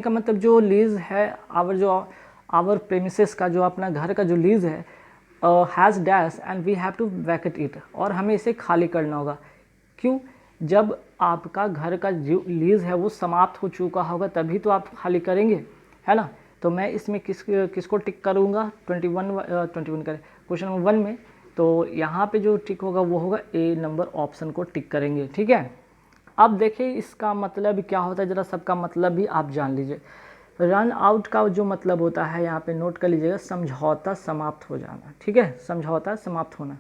का मतलब जो लीज है, आवर प्रेमिसेस का जो अपना घर का जो लीज है, has dash and we have to vacate it, और हमें इसे खाली करना होगा। क्यों? जब आपका घर का जो लीज है वो समाप्त हो चुका होगा तभी तो आप खाली करेंगे, है ना। तो मैं इसमें किसको टिक करूँगा, 21 करें क्वेश्चन नंबर 1 में, तो यहाँ पे जो टिक होगा वो होगा ए नंबर ऑप्शन को टिक करेंगे। ठीक है, अब देखिए इसका मतलब क्या होता है, ज़रा सबका मतलब भी आप जान लीजिए। रन आउट का जो मतलब होता है, यहाँ पे नोट कर लीजिएगा, समझौता समाप्त हो जाना। ठीक है, समझौता समाप्त होना,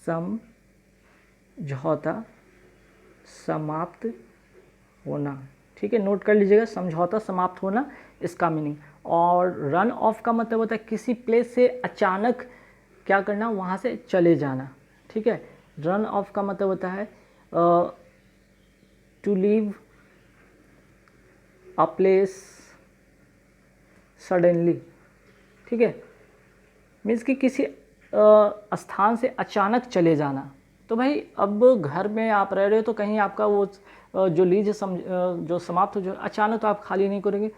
समझौता समाप्त होना। ठीक है, नोट कर लीजिएगा, समझौता समाप्त होना इसका मीनिंग। और रन ऑफ का मतलब होता है किसी प्लेस से अचानक क्या करना, वहाँ से चले जाना। ठीक है, रन ऑफ का मतलब होता है to leave a place suddenly. ठीक है, मीन्स कि किसी स्थान से अचानक चले जाना। तो भाई अब घर में आप रह रहे हो तो कहीं आपका वो जो लीज जो समाप्त हो, जो अचानक तो आप खाली नहीं करेंगे,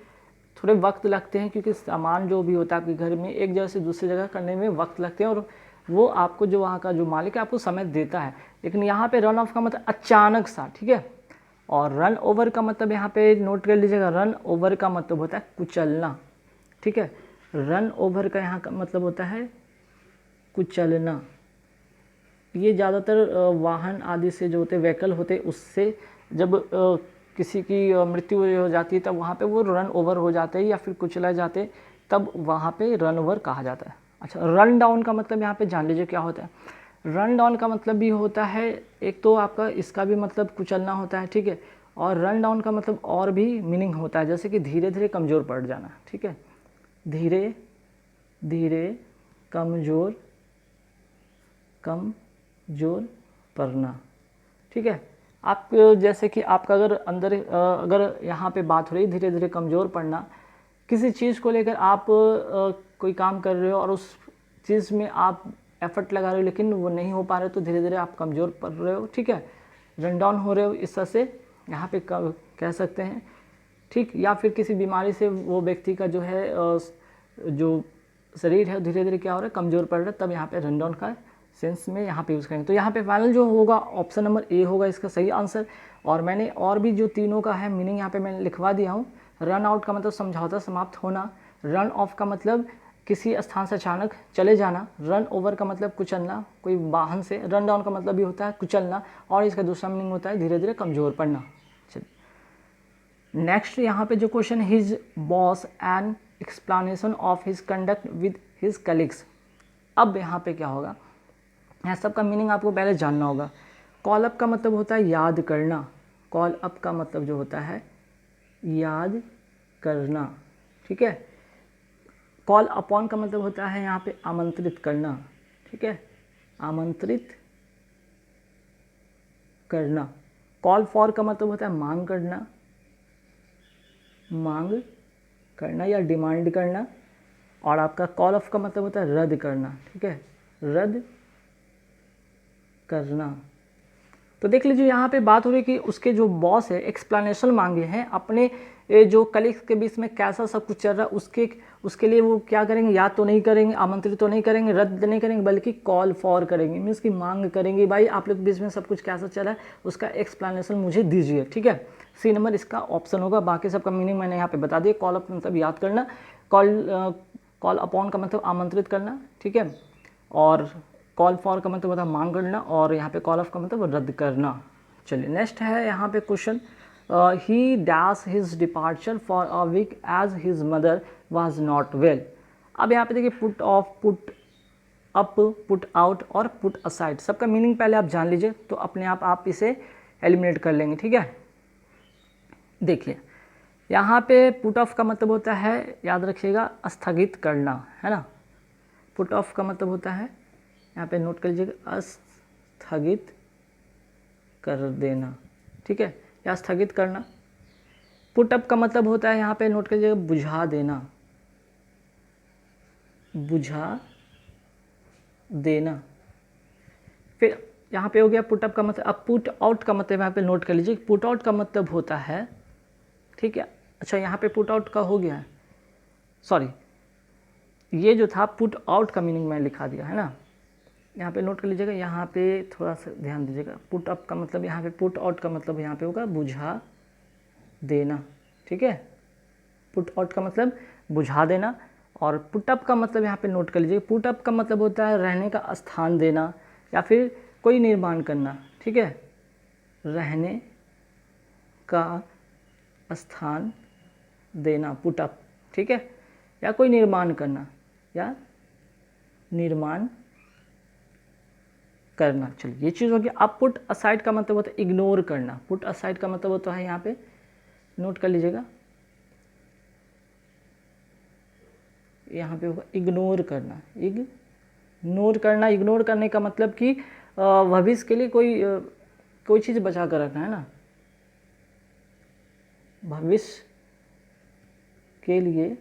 थोड़े वक्त लगते हैं, क्योंकि सामान जो भी होता है आपके घर में एक जगह से दूसरी जगह करने में वक्त लगते हैं, और वो आपको जो वहाँ का जो मालिक है आपको समय देता है। लेकिन यहाँ पे रन ऑफ का मतलब अचानक सा। ठीक है, और रन ओवर का मतलब यहाँ पे नोट कर लीजिएगा, रन ओवर का मतलब होता है कुचलना। ठीक है, रन ओवर का यहाँ का मतलब होता है कुचलना। ये ज़्यादातर वाहन आदि से जो होते व्हीकल होते, उससे जब किसी की मृत्यु हो जाती है तब वहाँ पे वो रन ओवर हो जाते हैं या फिर कुचला जाते, तब वहाँ पे रन ओवर कहा जाता है। अच्छा, रन डाउन का मतलब यहाँ पे जान लीजिए क्या होता है। रन डाउन का मतलब भी होता है, एक तो आपका इसका भी मतलब कुचलना होता है। ठीक है, और रन डाउन का मतलब और भी मीनिंग होता है, जैसे कि धीरे धीरे कमज़ोर पड़ जाना। ठीक है, धीरे धीरे कमज़ोर पड़ना। ठीक है, आप जैसे कि आपका अगर अंदर अगर यहाँ पे बात हो रही धीरे धीरे कमज़ोर पड़ना, किसी चीज़ को लेकर आप कोई काम कर रहे हो और उस चीज़ में आप एफर्ट लगा रहे हो लेकिन वो नहीं हो पा रहे, तो धीरे धीरे आप कमज़ोर पड़ रहे हो। ठीक है, रन डाउन हो रहे हो, इस तरह से यहाँ पे कह सकते हैं। ठीक, या फिर किसी बीमारी से वो व्यक्ति का जो है जो शरीर है धीरे धीरे क्या हो रहा है, कमज़ोर पड़ रहा है, तब यहाँ पे रन डाउन का सेंस में यहाँ पे यूज़ करेंगे। तो यहाँ पे फाइनल जो होगा ऑप्शन नंबर ए होगा इसका सही आंसर। और मैंने और भी जो तीनों का है मीनिंग यहाँ पे मैंने लिखवा दिया हूँ। रन आउट का मतलब समझौता समाप्त होना, रन ऑफ का मतलब किसी स्थान से अचानक चले जाना, रन ओवर का मतलब कुचलना कोई वाहन से, रन डाउन का मतलब भी होता है कुचलना, और इसका दूसरा मीनिंग होता है धीरे धीरे कमज़ोर पड़ना। चलिए नेक्स्ट यहाँ पे जो question, his boss and explanation of his conduct with his colleagues. अब यहाँ पे क्या होगा, यहाँ सबका मीनिंग आपको पहले जानना होगा। कॉल अप का मतलब होता है याद करना, कॉल अप का मतलब जो होता है याद करना। ठीक है, कॉल अपॉन का मतलब होता है यहाँ पे आमंत्रित करना। ठीक है, आमंत्रित करना। कॉल फॉर का मतलब होता है मांग करना, मांग करना या डिमांड करना। और आपका कॉल ऑफ का मतलब होता है रद्द करना। ठीक है, रद्द करना। तो देख लीजिए यहाँ पे बात हो रही है कि उसके जो बॉस है एक्सप्लेनेशन मांगे हैं अपने जो कलीग्स के बीच में कैसा सब कुछ चल रहा है, उसके लिए वो क्या करेंगे, याद तो नहीं करेंगे, आमंत्रित तो नहीं करेंगे, रद्द नहीं करेंगे, बल्कि कॉल फॉर करेंगे। मीन्स की मांग करेंगे, भाई आप लोग के बीच में सब कुछ कैसा चल रहा है उसका एक्सप्लेनेशन मुझे दीजिए। ठीक है, सी नंबर इसका ऑप्शन होगा। बाकी सबका मीनिंग मैंने यहाँ पे बता दिया। कॉल अप मतलब याद करना, कॉल अपॉन का मतलब आमंत्रित करना। ठीक है, और कॉल फॉर का मतलब होता है मांग करना, और यहाँ पे कॉल ऑफ का मतलब रद्द करना। चलिए नेक्स्ट है यहाँ पे question, he dash his departure for a week as his mother was not well. अब यहाँ पे देखिए put off, put up, put out और पुट असाइड, सबका मीनिंग पहले आप जान लीजिए तो अपने आप इसे एलिमिनेट कर लेंगे। ठीक है, देखिए यहाँ पे पुट ऑफ का मतलब होता है, याद रखिएगा, स्थगित करना, है ना। पुट ऑफ का मतलब होता है, यहाँ पे नोट कर लीजिएगा, स्थगित कर देना। ठीक है, या स्थगित करना। पुट अप का मतलब होता है, यहाँ पे नोट कर लीजिएगा, बुझा देना, बुझा देना। फिर यहाँ पे हो गया पुट अप का मतलब। अब पुट आउट का मतलब यहाँ पे नोट कर लीजिए, पुट आउट का मतलब होता है, ठीक है, अच्छा यहाँ पे पुट आउट का हो गया है, सॉरी ये जो था पुट आउट का मीनिंग मैं लिखा दिया है ना, यहाँ पे नोट कर लीजिएगा, यहाँ पे थोड़ा सा ध्यान दीजिएगा। पुट अप का मतलब यहाँ पे, पुट आउट का मतलब यहाँ पे होगा बुझा देना, ठीक है। पुट आउट का मतलब बुझा देना, और पुट अप का मतलब यहाँ पे नोट कर लीजिए, पुट अप का मतलब होता है रहने का स्थान देना या फिर कोई निर्माण करना, ठीक है, रहने का स्थान देना पुट अप, ठीक है, या कोई निर्माण करना या निर्माण करना। चलिए ये चीज़ हो गया। अब पुट असाइड का मतलब होता है इग्नोर करना, पुट असाइड का मतलब होता है यहाँ पे नोट कर लीजिएगा, यहाँ पे होगा इग्नोर करना, इग्नोर करना। इग्नोर करने का मतलब कि भविष्य के लिए कोई चीज़ बचा कर रखना है ना, भविष्य के लिए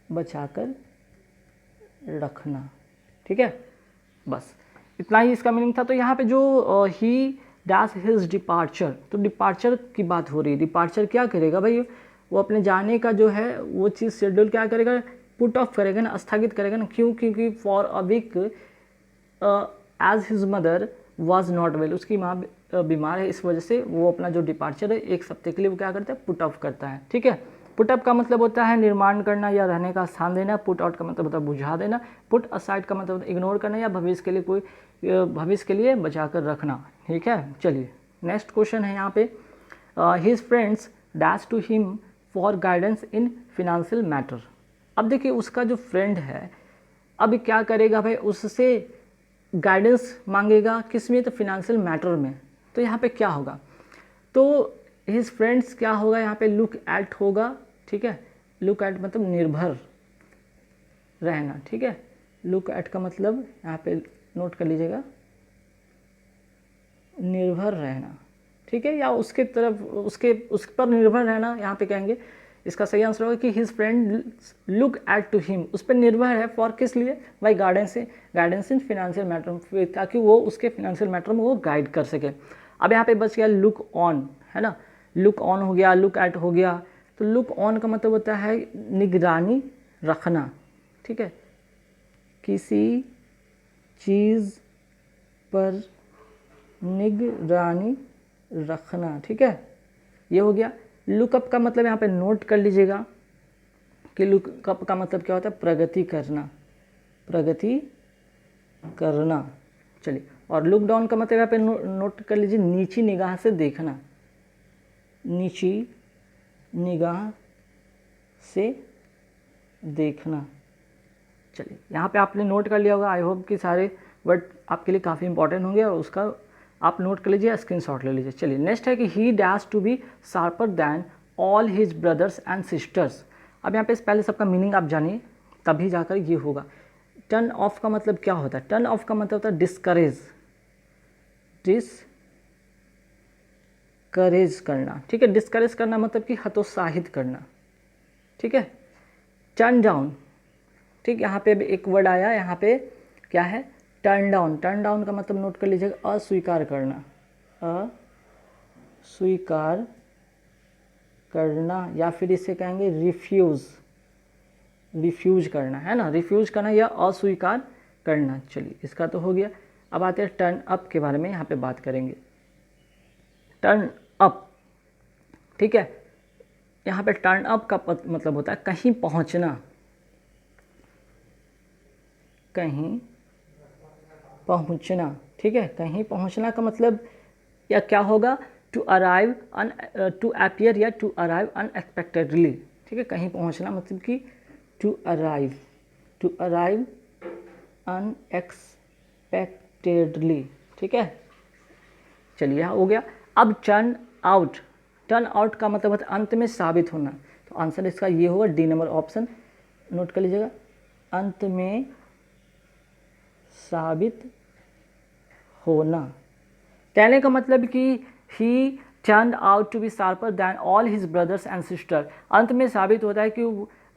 बचाकर रखना, ठीक है। बस इतना ही इसका मीनिंग था। तो यहाँ पे जो ही डैश हिज डिपार्चर, तो डिपार्चर की बात हो रही है। डिपार्चर क्या करेगा भाई, वो अपने जाने का जो है वो चीज़ शेड्यूल क्या करेगा, पुट ऑफ करेगा ना, स्थगित करेगा ना। क्यों? क्योंकि for a week as his mother was not well, उसकी माँ बीमार है, इस वजह से वो अपना जो डिपार्चर है एक हफ्ते के लिए वो क्या करता है, पुट ऑफ करता है, ठीक है। पुट अप का मतलब होता है निर्माण करना या रहने का स्थान देना। पुट आउट का मतलब होता है बुझा देना। पुट असाइड का मतलब होता है इग्नोर करना या भविष्य के लिए बचा कर रखना, ठीक है। चलिए नेक्स्ट क्वेश्चन है यहाँ पे, his friends dash to him for guidance in financial matter. अब देखिए उसका जो फ्रेंड है अब क्या करेगा भाई, उससे गाइडेंस मांगेगा, किस में, तो फिनेंशियल मैटर में। तो यहाँ पे क्या होगा, तो हिज फ्रेंड्स क्या होगा यहाँ पे, लुक एट होगा, ठीक है। लुक एट मतलब निर्भर रहना, ठीक है। लुक एट का मतलब यहाँ पे नोट कर लीजिएगा, निर्भर रहना, ठीक है, या उसके तरफ उस पर निर्भर रहना यहाँ पे कहेंगे। इसका सही आंसर होगा कि his friend look at to him, उस पर निर्भर है, फॉर किस लिए, भाई गाइडेंस इन फिनेंशियल मैटर, ताकि वो उसके फिनेंशियल मैटर में वो गाइड कर सके। अब यहाँ पे बच गया लुक ऑन, है ना, लुक ऑन हो गया, लुक एट हो गया। तो लुक ऑन का मतलब होता है निगरानी रखना, ठीक है, किसी चीज़ पर निगरानी रखना, ठीक है, ये हो गया। लुकअप का मतलब यहाँ पे नोट कर लीजिएगा कि लुकअप का मतलब क्या होता है, प्रगति करना, प्रगति करना। चलिए, और लुक डाउन का मतलब यहाँ पे नोट कर लीजिए, नीची निगाह से देखना, नीची निगाह से देखना। चलिए यहाँ पे आपने नोट कर लिया होगा, आई होप कि सारे वर्ड आपके लिए काफ़ी इंपॉर्टेंट होंगे और उसका आप नोट कर लीजिए, स्क्रीनशॉट ले लीजिए। चलिए नेक्स्ट है कि he dash to be sharper than all his brothers and sisters. अब यहाँ पे पहले सबका मीनिंग आप जानिए, तभी जाकर ये होगा। टर्न ऑफ का मतलब क्या होता है, टर्न ऑफ का मतलब होता है डिस्करेज करना, ठीक है। डिस्करेज करना मतलब कि हतोत्साहित करना, ठीक है। टर्न डाउन, ठीक, यहाँ पे एक वर्ड आया, यहाँ पे क्या है, टर्न डाउन। टर्न डाउन का मतलब नोट कर लीजिएगा, अस्वीकार करना, अस्वीकार करना, या फिर इसे कहेंगे रिफ्यूज करना, है ना, रिफ्यूज करना या अस्वीकार करना। चलिए इसका तो हो गया। अब आते हैं टर्न अप के बारे में, यहाँ पे बात करेंगे। टर्न अप, ठीक है, यहाँ पे टर्न अप का मतलब होता है कहीं पहुँचना, कहीं पहुँचना, ठीक है। कहीं पहुँचना का मतलब या क्या होगा, टू अराइव टू अपीयर या टू अराइव अनएक्सपेक्टेडली, ठीक है। कहीं पहुँचना मतलब कि टू अराइव अनएक्सपेक्टेडली, ठीक है। चलिए यहाँ हो गया। अब टर्न आउट का मतलब होता है अंत में साबित होना। तो आंसर इसका ये होगा, डी नंबर ऑप्शन, नोट कर लीजिएगा, अंत में साबित होना। कहने का मतलब कि he turn out to be sharper than all his brothers and sister. अंत में साबित होता है कि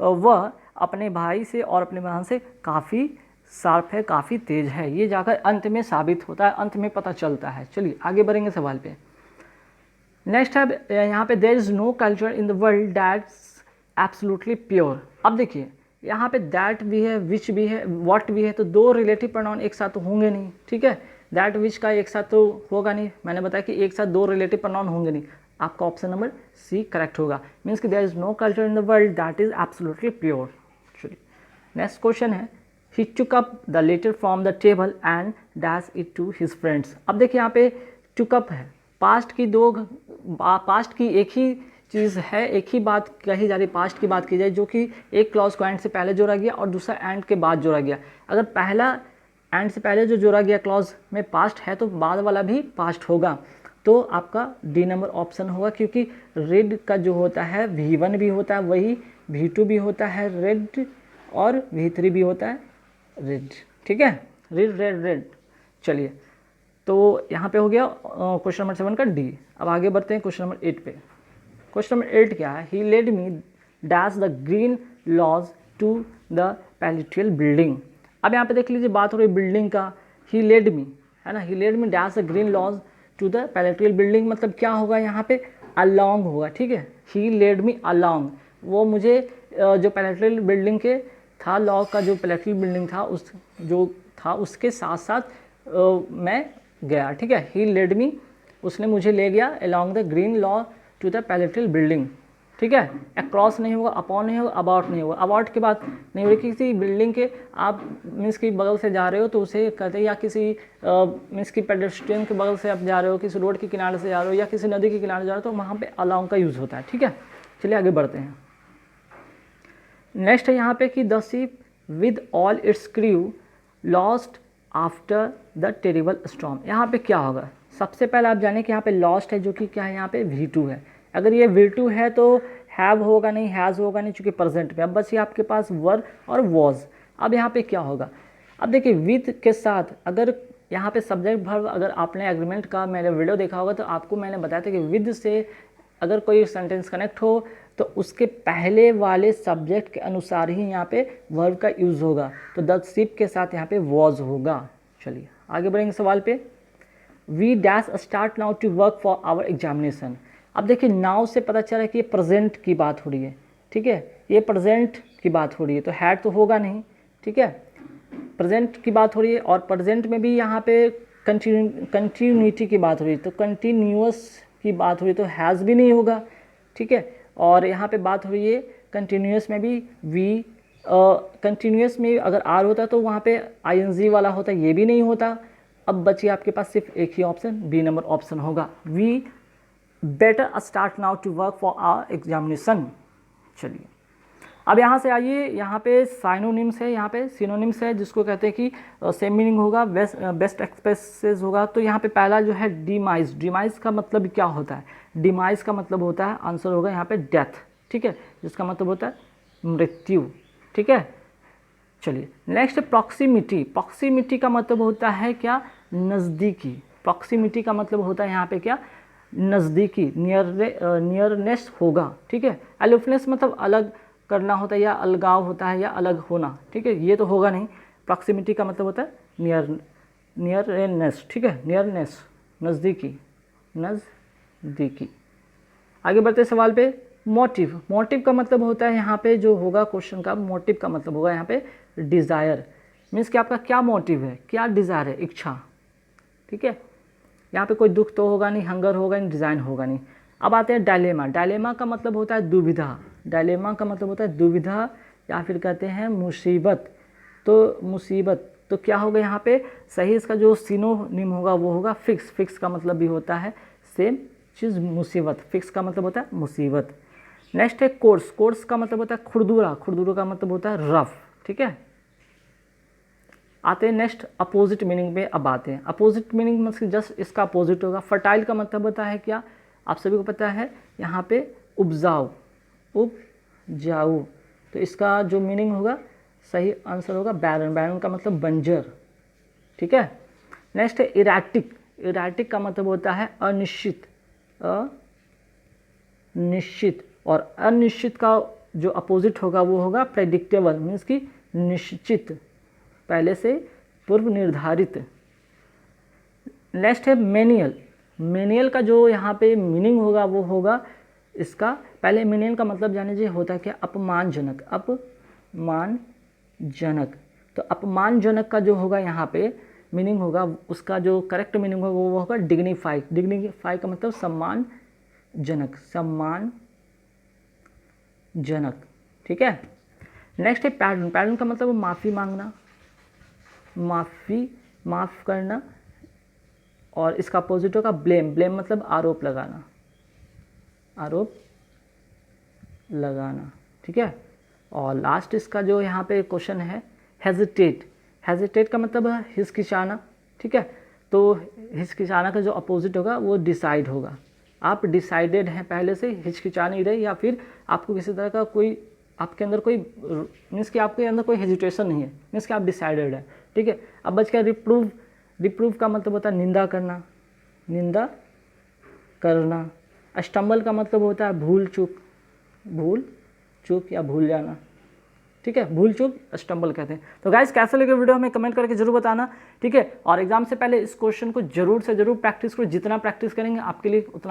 वह अपने भाई से और अपने बहन से काफ़ी शार्प है, काफ़ी तेज है। ये जाकर अंत में साबित होता है, अंत में पता चलता है। चलिए आगे बढ़ेंगे सवाल पे। नेक्स्ट है यहाँ पे there is no culture in the world that's absolutely pure. अब देखिए यहाँ पे दैट भी है, विच भी है, व्हाट भी है, तो दो रिलेटिव प्रोनाउन एक साथ तो होंगे नहीं, ठीक है। दैट विच का एक साथ तो होगा नहीं, मैंने बताया कि एक साथ दो रिलेटिव प्रोनाउन होंगे नहीं, आपका ऑप्शन नंबर सी करेक्ट होगा। मीन्स कि there is no culture in the world that is absolutely pure. चलिए नेक्स्ट क्वेश्चन है he took up the letter from the table and dash it to his friends. अब देखिए यहाँ पे took up है, past की एक ही चीज़ है, एक ही बात कही जा रही, पास्ट की बात की जाए, जो कि एक क्लॉज को एंड से पहले जोड़ा गया और दूसरा एंड के बाद जोड़ा गया। अगर पहला एंड से पहले जो जोड़ा गया क्लॉज में पास्ट है तो बाद वाला भी पास्ट होगा, तो आपका डी नंबर ऑप्शन होगा, क्योंकि रेड का जो होता है V1 भी होता है, वही V2 भी होता है रेड, और V3 भी होता है रेड, ठीक है, रेड रेड रेड। चलिए तो यहाँ पे हो गया क्वेश्चन नंबर 7 का डी। अब आगे बढ़ते हैं क्वेश्चन नंबर 8 पे। क्वेश्चन नंबर 8 क्या है, he led me dash the green lawns to the palatial building. अब यहाँ पे देख लीजिए बात हो रही है बिल्डिंग का, ही लेड मी है ना, he led me dash the green lawns to the palatial building, मतलब क्या होगा यहाँ पे अलॉन्ग होगा, ठीक है। ही लेड मी अलॉन्ग, वो मुझे जो पैलेट्रियल बिल्डिंग के था, लॉ का जो पैलेट्रियल बिल्डिंग था उस जो था उसके साथ साथ मैं गया, ठीक है। ही लेड मी, उसने मुझे ले गया along the green lawn to the palatial building, ठीक है। अक्रॉस नहीं होगा, अपॉन नहीं होगा, अबाउट नहीं होगा, अबाउट की बात नहीं हो रही, किसी बिल्डिंग के आप मीन्स की बगल से जा रहे हो तो उसे कहते हैं, या किसी मीन्स की पेडेस्ट्रियन के बगल से आप जा रहे हो, किसी रोड के किनारे से जा रहे हो, या किसी नदी के किनारे जा रहे हो, तो वहाँ पे अलॉन्ग का यूज़ होता है, ठीक है। चलिए आगे बढ़ते हैं। नेक्स्ट है यहाँ पे कि the ship with all it's crew lost after the terrible storm. यहाँ पे क्या होगा, सबसे पहले आप जाने कि यहाँ पे लॉस्ट है, जो कि क्या है यहाँ पे V2 है। अगर ये V2 है तो हैव होगा नहीं, हैज़ होगा नहीं, चूँकि प्रेजेंट में। अब बस ये आपके पास वर और वॉज। अब यहाँ पे क्या होगा, अब देखिए विद के साथ अगर यहाँ पे सब्जेक्ट वर्ब, अगर आपने एग्रीमेंट का मेरे वीडियो देखा होगा तो आपको मैंने बताया था कि विद से अगर कोई सेंटेंस कनेक्ट हो तो उसके पहले वाले सब्जेक्ट के अनुसार ही यहाँ पे वर्ब का यूज़ होगा, तो द शिप के साथ यहाँ पे वॉज होगा। चलिए आगे बढ़ेंगे सवाल पे। We dash start now to work for our examination. अब देखिए नाउ से पता चला कि ये प्रेजेंट की बात हो रही है, ठीक है, ये प्रेजेंट की बात हो रही है, तो हैड तो होगा नहीं, ठीक है, प्रेजेंट की बात हो रही है, और प्रेजेंट में भी यहाँ पे कंटिन्यूटी की बात हो रही है, तो कंटिन्यूअस की बात हो रही है, तो हैज़ भी नहीं होगा, ठीक है। और यहाँ पे बात हो रही है कंटिन्यूअस में भी वी, कंटिन्यूअस में अगर आर होता तो वहाँ पे ING वाला होता, ये भी नहीं होता। अब बची आपके पास सिर्फ एक ही ऑप्शन, बी नंबर ऑप्शन होगा, we better start now to work for our examination. चलिए अब यहाँ से आइए, यहाँ पे साइनोनिम्स है, यहाँ पे सिनोनिम्स है, जिसको कहते हैं कि सेम मीनिंग होगा, बेस्ट एक्सप्रेसेस होगा। तो यहाँ पे पहला जो है डिमाइज, डिमाइज का मतलब क्या होता है, डिमाइज का मतलब होता है, आंसर होगा यहाँ पे डेथ, ठीक है, जिसका मतलब होता है मृत्यु, ठीक है। चलिए नेक्स्ट प्रॉक्सिमिटी। प्रॉक्सिमिटी का मतलब होता है क्या, नज़दीकी। प्रॉक्सिमिटी का मतलब होता है यहाँ पे क्या, नज़दीकी, नियरनेस होगा, ठीक है। एलोफनेस मतलब अलग करना होता है, या अलगाव होता है, या अलग होना, ठीक है, ये तो होगा नहीं। प्रॉक्सिमिटी का मतलब होता है नियरनेस, ठीक है, नियरनेस, नज़दीकी, नज़दीकी। आगे बढ़ते सवाल पे। मोटिव, मोटिव का मतलब होता है यहाँ पे जो होगा क्वेश्चन का, मोटिव का मतलब होगा यहाँ पे डिज़ायर, मीन्स कि आपका क्या मोटिव है, क्या डिज़ायर है, इच्छा, ठीक है। यहाँ पे कोई दुख तो होगा नहीं, हंगर होगा नहीं, डिज़ाइन होगा नहीं। अब आते हैं डायलेमा। डायलेमा का मतलब होता है दुविधा, डायलेमा का मतलब होता है दुविधा, या फिर कहते हैं मुसीबत। तो मुसीबत तो क्या होगा यहाँ पे, सही इसका जो सिनोनिम होगा वो होगा फिक्स। फिक्स का मतलब भी होता है सेम चीज़ मुसीबत, फिक्स का मतलब होता है मुसीबत। नेक्स्ट है कोर्स। कोर्स का मतलब होता है खुरदुरा, खुरदुरा का मतलब होता है रफ, ठीक है। आते हैं नेक्स्ट अपोजिट मीनिंग पे। अब आते हैं अपोजिट मीनिंग मतलब जस्ट इसका अपोजिट होगा। फर्टाइल का मतलब होता है क्या, आप सभी को पता है, यहाँ पे उपजाऊ, उपजाऊ, तो इसका जो मीनिंग होगा सही आंसर होगा बैरन। बैरन का मतलब बंजर, ठीक है। नेक्स्ट है इराटिक। इराटिक का मतलब होता है अनिश्चित, अनिश्चित, और अनिश्चित का जो अपोजिट होगा वो होगा प्रेडिक्टेबल, मीन्स कि निश्चित, पहले से पूर्व निर्धारित। नेक्स्ट है मैनुअल। मेनियल का जो यहाँ पे मीनिंग होगा वो होगा इसका, पहले मेनियल का मतलब जाने दीजिए होता है क्या, अपमानजनक, अपमानजनक। तो अपमानजनक का जो होगा यहाँ पे मीनिंग होगा, उसका जो करेक्ट मीनिंग होगा वो होगा डिग्निफाई। डिग्निफाई का मतलब सम्मानजनक, सम्मानजनक, ठीक है। नेक्स्ट है पैडन। पैडन का मतलब माफ़ी मांगना, माफ़ करना। और इसका अपोजिट होगा ब्लेम। ब्लेम मतलब आरोप लगाना, आरोप लगाना, ठीक है। और लास्ट इसका जो यहाँ पे क्वेश्चन है हेजिटेट। हेजिटेट का मतलब है हिचकिचाना, ठीक है। तो हिचकिचाना का जो अपोजिट होगा वो डिसाइड होगा। आप डिसाइडेड हैं पहले से, हिचकिचा नहीं रहे, या फिर आपको किसी तरह का कोई आपके अंदर कोई मीन्स कि आपके अंदर कोई हेजिटेशन नहीं है, मीन्स कि आप डिसाइडेड है, ठीक है। अब बच गया रिप्रूव। रिप्रूव का मतलब होता है निंदा करना, निंदा करना। स्टम्बल का मतलब होता है भूल चूक, भूल चूक या भूल जाना, ठीक है। भूल चूक स्टम्बल कहते हैं। तो गाइस कैसे लगे वीडियो हमें कमेंट करके जरूर बताना, ठीक है। और एग्जाम से पहले इस क्वेश्चन को जरूर से जरूर प्रैक्टिस करो, जितना प्रैक्टिस करेंगे आपके लिए उतना